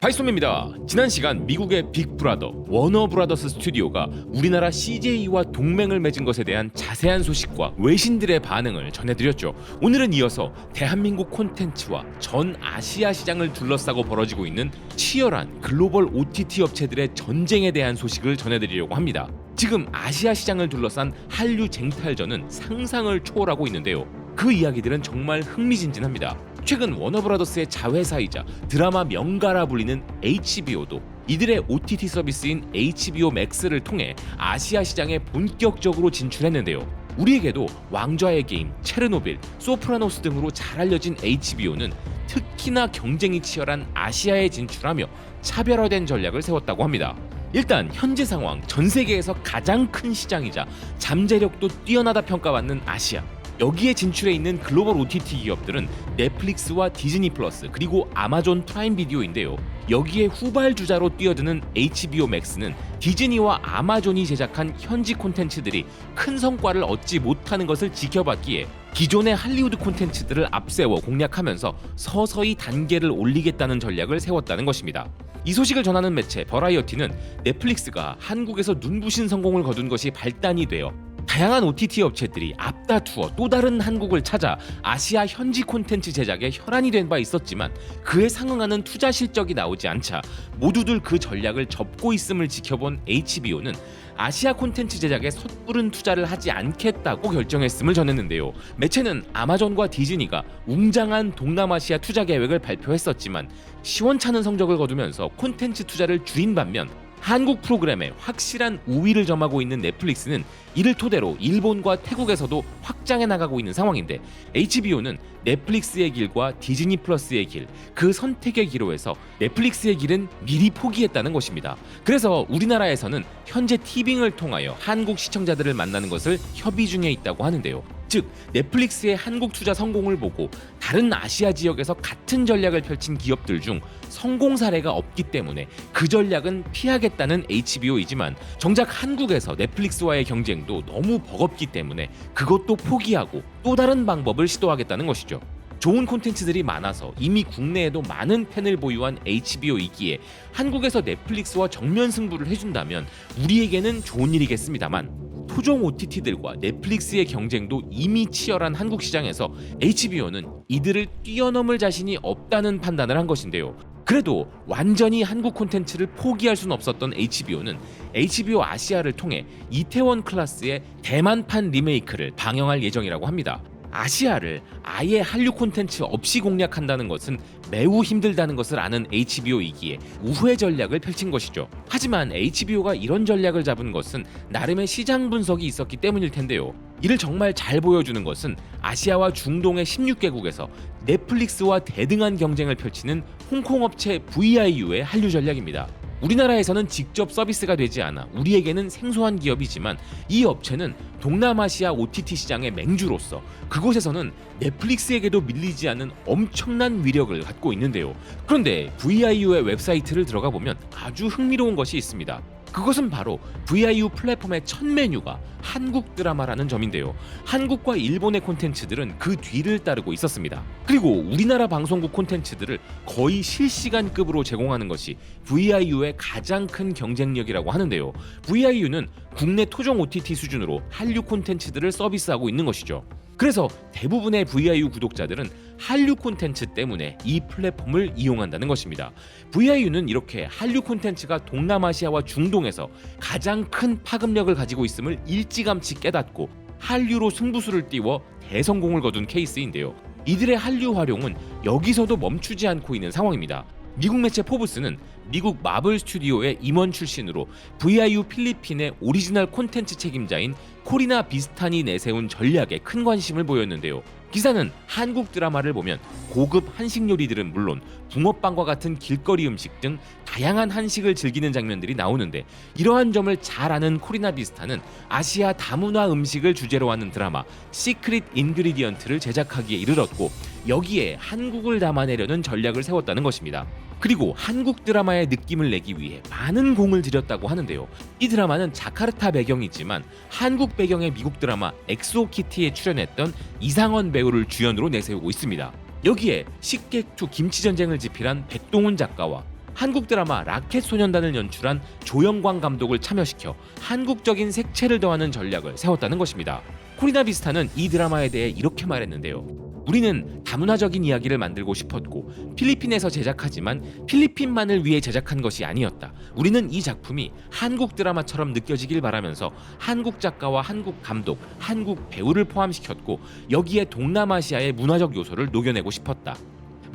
하이소매입니다. 지난 시간 미국의 빅브라더 워너브라더스 스튜디오가 우리나라 CJ와 동맹을 맺은 것에 대한 자세한 소식과 외신들의 반응을 전해드렸죠. 오늘은 이어서 대한민국 콘텐츠와 전 아시아 시장을 둘러싸고 벌어지고 있는 치열한 글로벌 OTT 업체들의 전쟁에 대한 소식을 전해드리려고 합니다. 지금 아시아 시장을 둘러싼 한류 쟁탈전은 상상을 초월하고 있는데요. 그 이야기들은 정말 흥미진진합니다. 최근 워너브라더스의 자회사이자 드라마 명가라 불리는 HBO도 이들의 OTT 서비스인 HBO Max를 통해 아시아 시장에 본격적으로 진출했는데요. 우리에게도 왕좌의 게임, 체르노빌, 소프라노스 등으로 잘 알려진 HBO는 특히나 경쟁이 치열한 아시아에 진출하며 차별화된 전략을 세웠다고 합니다. 일단 현재 상황 전 세계에서 가장 큰 시장이자 잠재력도 뛰어나다 평가받는 아시아, 여기에 진출해 있는 글로벌 OTT 기업들은 넷플릭스와 디즈니 플러스 그리고 아마존 프라임 비디오인데요. 여기에 후발주자로 뛰어드는 HBO Max는 디즈니와 아마존이 제작한 현지 콘텐츠들이 큰 성과를 얻지 못하는 것을 지켜봤기에 기존의 할리우드 콘텐츠들을 앞세워 공략하면서 서서히 단계를 올리겠다는 전략을 세웠다는 것입니다. 이 소식을 전하는 매체 버라이어티는 넷플릭스가 한국에서 눈부신 성공을 거둔 것이 발단이 되어 다양한 OTT 업체들이 앞다투어 또 다른 한국을 찾아 아시아 현지 콘텐츠 제작에 혈안이 된 바 있었지만 그에 상응하는 투자 실적이 나오지 않자 모두들 그 전략을 접고 있음을 지켜본 HBO는 아시아 콘텐츠 제작에 섣부른 투자를 하지 않겠다고 결정했음을 전했는데요. 매체는 아마존과 디즈니가 웅장한 동남아시아 투자 계획을 발표했었지만 시원찮은 성적을 거두면서 콘텐츠 투자를 줄인 반면 한국 프로그램에 확실한 우위를 점하고 있는 넷플릭스는 이를 토대로 일본과 태국에서도 확장해 나가고 있는 상황인데 HBO는 넷플릭스의 길과 디즈니 플러스의 길, 그 선택의 기로에서 넷플릭스의 길은 미리 포기했다는 것입니다. 그래서 우리나라에서는 현재 티빙을 통하여 한국 시청자들을 만나는 것을 협의 중에 있다고 하는데요. 즉 넷플릭스의 한국 투자 성공을 보고 다른 아시아 지역에서 같은 전략을 펼친 기업들 중 성공 사례가 없기 때문에 그 전략은 피하겠다는 HBO이지만 정작 한국에서 넷플릭스와의 경쟁도 너무 버겁기 때문에 그것도 포기하고 또 다른 방법을 시도하겠다는 것이죠. 좋은 콘텐츠들이 많아서 이미 국내에도 많은 팬을 보유한 HBO이기에 한국에서 넷플릭스와 정면 승부를 해준다면 우리에게는 좋은 일이겠습니다만 토종 OTT들과 넷플릭스의 경쟁도 이미 치열한 한국 시장에서 HBO는 이들을 뛰어넘을 자신이 없다는 판단을 한 것인데요. 그래도 완전히 한국 콘텐츠를 포기할 수는 없었던 HBO는 HBO 아시아를 통해 이태원 클라스의 대만판 리메이크를 방영할 예정이라고 합니다. 아시아를 아예 한류 콘텐츠 없이 공략한다는 것은 매우 힘들다는 것을 아는 HBO이기에 우회 전략을 펼친 것이죠. 하지만 HBO가 이런 전략을 잡은 것은 나름의 시장 분석이 있었기 때문일 텐데요. 이를 정말 잘 보여주는 것은 아시아와 중동의 16개국에서 넷플릭스와 대등한 경쟁을 펼치는 홍콩 업체 VIU의 한류 전략입니다. 우리나라에서는 직접 서비스가 되지 않아 우리에게는 생소한 기업이지만 이 업체는 동남아시아 OTT 시장의 맹주로서 그곳에서는 넷플릭스에게도 밀리지 않는 엄청난 위력을 갖고 있는데요. 그런데 VIU의 웹사이트를 들어가 보면 아주 흥미로운 것이 있습니다. 그것은 바로 VIU 플랫폼의 첫 메뉴가 한국 드라마라는 점인데요. 한국과 일본의 콘텐츠들은 그 뒤를 따르고 있었습니다. 그리고 우리나라 방송국 콘텐츠들을 거의 실시간급으로 제공하는 것이 VIU의 가장 큰 경쟁력이라고 하는데요. VIU는 국내 토종 OTT 수준으로 한류 콘텐츠들을 서비스하고 있는 것이죠. 그래서 대부분의 VIU 구독자들은 한류 콘텐츠 때문에 이 플랫폼을 이용한다는 것입니다. VIU는 이렇게 한류 콘텐츠가 동남아시아와 중동에서 가장 큰 파급력을 가지고 있음을 일찌감치 깨닫고 한류로 승부수를 띄워 대성공을 거둔 케이스인데요. 이들의 한류 활용은 여기서도 멈추지 않고 있는 상황입니다. 미국 매체 포브스는 미국 마블 스튜디오의 임원 출신으로 VIU 필리핀의 오리지널 콘텐츠 책임자인 코리나 비스탄이 내세운 전략에 큰 관심을 보였는데요. 기사는 한국 드라마를 보면 고급 한식 요리들은 물론 붕어빵과 같은 길거리 음식 등 다양한 한식을 즐기는 장면들이 나오는데 이러한 점을 잘 아는 코리나 비스탄은 아시아 다문화 음식을 주제로 하는 드라마 시크릿 인그리디언트를 제작하기에 이르렀고 여기에 한국을 담아내려는 전략을 세웠다는 것입니다. 그리고 한국 드라마의 느낌을 내기 위해 많은 공을 들였다고 하는데요. 이 드라마는 자카르타 배경이지만 한국 배경의 미국 드라마 엑소키티에 출연했던 이상원 배우를 주연으로 내세우고 있습니다. 여기에 식객2 김치전쟁을 집필한 백동훈 작가와 한국 드라마 라켓소년단을 연출한 조영광 감독을 참여시켜 한국적인 색채를 더하는 전략을 세웠다는 것입니다. 코리나 비스타는 이 드라마에 대해 이렇게 말했는데요. 우리는 다문화적인 이야기를 만들고 싶었고 필리핀에서 제작하지만 필리핀만을 위해 제작한 것이 아니었다. 우리는 이 작품이 한국 드라마처럼 느껴지길 바라면서 한국 작가와 한국 감독, 한국 배우를 포함시켰고 여기에 동남아시아의 문화적 요소를 녹여내고 싶었다.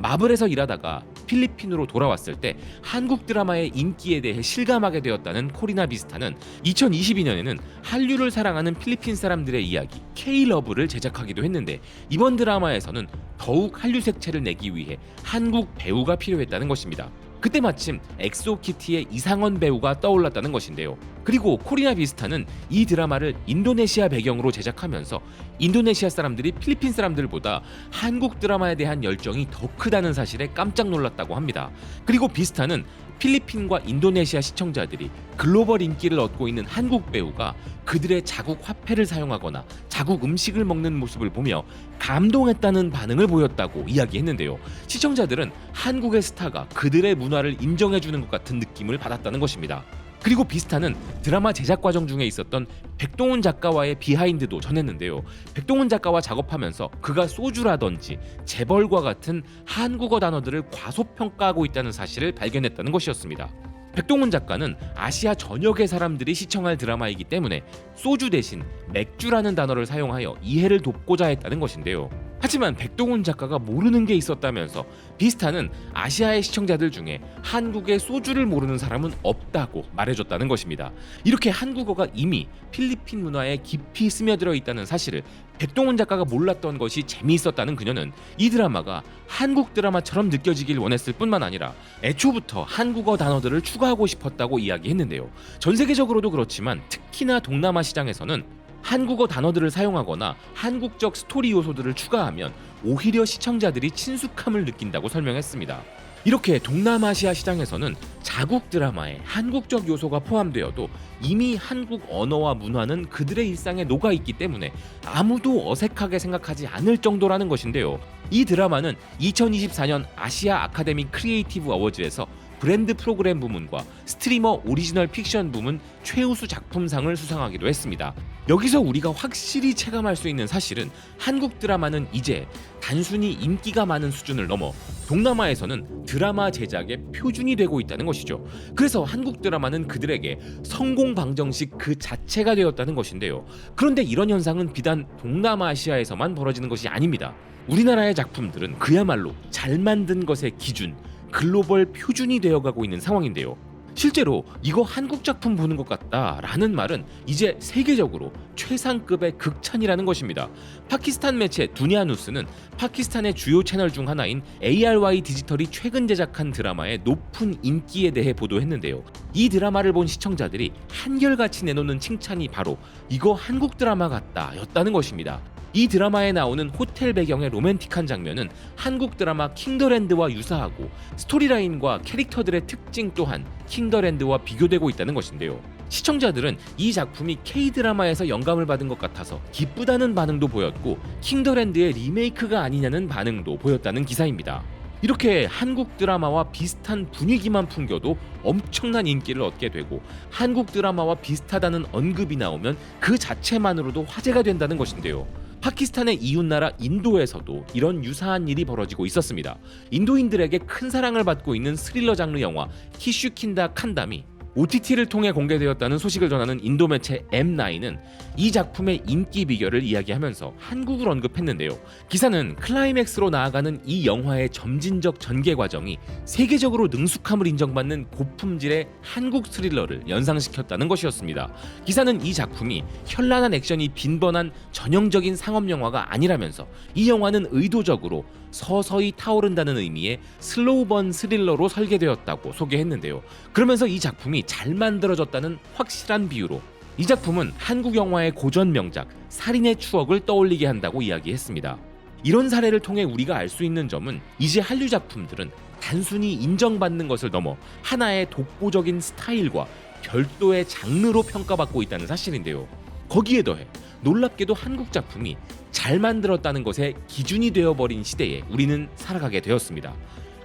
마블에서 일하다가 필리핀으로 돌아왔을 때 한국 드라마의 인기에 대해 실감하게 되었다는 코리나 비스타는 2022년에는 한류를 사랑하는 필리핀 사람들의 이야기 K-러브를 제작하기도 했는데 이번 드라마에서는 더욱 한류 색채를 내기 위해 한국 배우가 필요했다는 것입니다. 그때 마침 엑소키티의 이상원 배우가 떠올랐다는 것인데요. 그리고 코리나 비스타는 이 드라마를 인도네시아 배경으로 제작하면서 인도네시아 사람들이 필리핀 사람들보다 한국 드라마에 대한 열정이 더 크다는 사실에 깜짝 놀랐다고 합니다. 그리고 비스타는 필리핀과 인도네시아 시청자들이 글로벌 인기를 얻고 있는 한국 배우가 그들의 자국 화폐를 사용하거나 자국 음식을 먹는 모습을 보며 감동했다는 반응을 보였다고 이야기했는데요. 시청자들은 한국의 스타가 그들의 문화를 인정해주는 것 같은 느낌을 받았다는 것입니다. 그리고 비스타는 드라마 제작 과정 중에 있었던 백동훈 작가와의 비하인드도 전했는데요. 백동훈 작가와 작업하면서 그가 소주라든지 재벌과 같은 한국어 단어들을 과소평가하고 있다는 사실을 발견했다는 것이었습니다. 백동훈 작가는 아시아 전역의 사람들이 시청할 드라마이기 때문에 소주 대신 맥주라는 단어를 사용하여 이해를 돕고자 했다는 것인데요. 하지만 백동훈 작가가 모르는 게 있었다면서 비스타는 아시아의 시청자들 중에 한국의 소주를 모르는 사람은 없다고 말해줬다는 것입니다. 이렇게 한국어가 이미 필리핀 문화에 깊이 스며들어 있다는 사실을 백동훈 작가가 몰랐던 것이 재미있었다는 그녀는 이 드라마가 한국 드라마처럼 느껴지길 원했을 뿐만 아니라 애초부터 한국어 단어들을 추가하고 싶었다고 이야기했는데요. 전 세계적으로도 그렇지만 특히나 동남아 시장에서는 한국어 단어들을 사용하거나 한국적 스토리 요소들을 추가하면 오히려 시청자들이 친숙함을 느낀다고 설명했습니다. 이렇게 동남아시아 시장에서는 자국 드라마에 한국적 요소가 포함되어도 이미 한국 언어와 문화는 그들의 일상에 녹아있기 때문에 아무도 어색하게 생각하지 않을 정도라는 것인데요. 이 드라마는 2024년 아시아 아카데미 크리에이티브 어워즈에서 브랜드 프로그램 부문과 스트리머 오리지널 픽션 부문 최우수 작품상을 수상하기도 했습니다. 여기서 우리가 확실히 체감할 수 있는 사실은 한국 드라마는 이제 단순히 인기가 많은 수준을 넘어 동남아에서는 드라마 제작의 표준이 되고 있다는 것이죠. 그래서 한국 드라마는 그들에게 성공 방정식 그 자체가 되었다는 것인데요. 그런데 이런 현상은 비단 동남아시아에서만 벌어지는 것이 아닙니다. 우리나라의 작품들은 그야말로 잘 만든 것의 기준, 글로벌 표준이 되어가고 있는 상황인데요. 실제로 이거 한국 작품 보는 것 같다라는 말은 이제 세계적으로 최상급의 극찬이라는 것입니다. 파키스탄 매체 두니아누스는 파키스탄의 주요 채널 중 하나인 ARY 디지털이 최근 제작한 드라마의 높은 인기에 대해 보도했는데요. 이 드라마를 본 시청자들이 한결같이 내놓는 칭찬이 바로 이거 한국 드라마 같다 였다는 것입니다. 이 드라마에 나오는 호텔 배경의 로맨틱한 장면은 한국 드라마 킹더랜드와 유사하고 스토리라인과 캐릭터들의 특징 또한 킹더랜드와 비교되고 있다는 것인데요. 시청자들은 이 작품이 K-드라마에서 영감을 받은 것 같아서 기쁘다는 반응도 보였고 킹더랜드의 리메이크가 아니냐는 반응도 보였다는 기사입니다. 이렇게 한국 드라마와 비슷한 분위기만 풍겨도 엄청난 인기를 얻게 되고 한국 드라마와 비슷하다는 언급이 나오면 그 자체만으로도 화제가 된다는 것인데요. 파키스탄의 이웃나라 인도에서도 이런 유사한 일이 벌어지고 있었습니다. 인도인들에게 큰 사랑을 받고 있는 스릴러 장르 영화 키슈킨다 칸담이 OTT를 통해 공개되었다는 소식을 전하는 인도 매체 M9은 이 작품의 인기 비결을 이야기하면서 한국을 언급했는데요. 기사는 클라이맥스로 나아가는 이 영화의 점진적 전개 과정이 세계적으로 능숙함을 인정받는 고품질의 한국 스릴러를 연상시켰다는 것이었습니다. 기사는 이 작품이 현란한 액션이 빈번한 전형적인 상업 영화가 아니라면서 이 영화는 의도적으로 서서히 타오른다는 의미의 슬로우번 스릴러로 설계되었다고 소개했는데요. 그러면서 이 작품이 잘 만들어졌다는 확실한 비유로 이 작품은 한국 영화의 고전 명작 살인의 추억을 떠올리게 한다고 이야기했습니다. 이런 사례를 통해 우리가 알 수 있는 점은 이제 한류 작품들은 단순히 인정받는 것을 넘어 하나의 독보적인 스타일과 별도의 장르로 평가받고 있다는 사실인데요. 거기에 더해 놀랍게도 한국 작품이 잘 만들었다는 것에 기준이 되어버린 시대에 우리는 살아가게 되었습니다.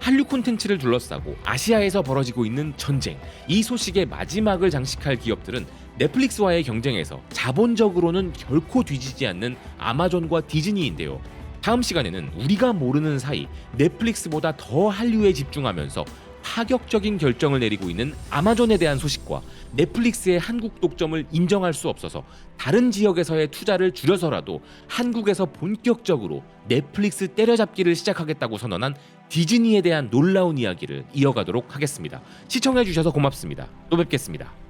한류 콘텐츠를 둘러싸고 아시아에서 벌어지고 있는 전쟁, 이 소식의 마지막을 장식할 기업들은 넷플릭스와의 경쟁에서 자본적으로는 결코 뒤지지 않는 아마존과 디즈니인데요. 다음 시간에는 우리가 모르는 사이 넷플릭스보다 더 한류에 집중하면서 파격적인 결정을 내리고 있는 아마존에 대한 소식과 넷플릭스의 한국 독점을 인정할 수 없어서 다른 지역에서의 투자를 줄여서라도 한국에서 본격적으로 넷플릭스 때려잡기를 시작하겠다고 선언한 디즈니에 대한 놀라운 이야기를 이어가도록 하겠습니다. 시청해주셔서 고맙습니다. 또 뵙겠습니다.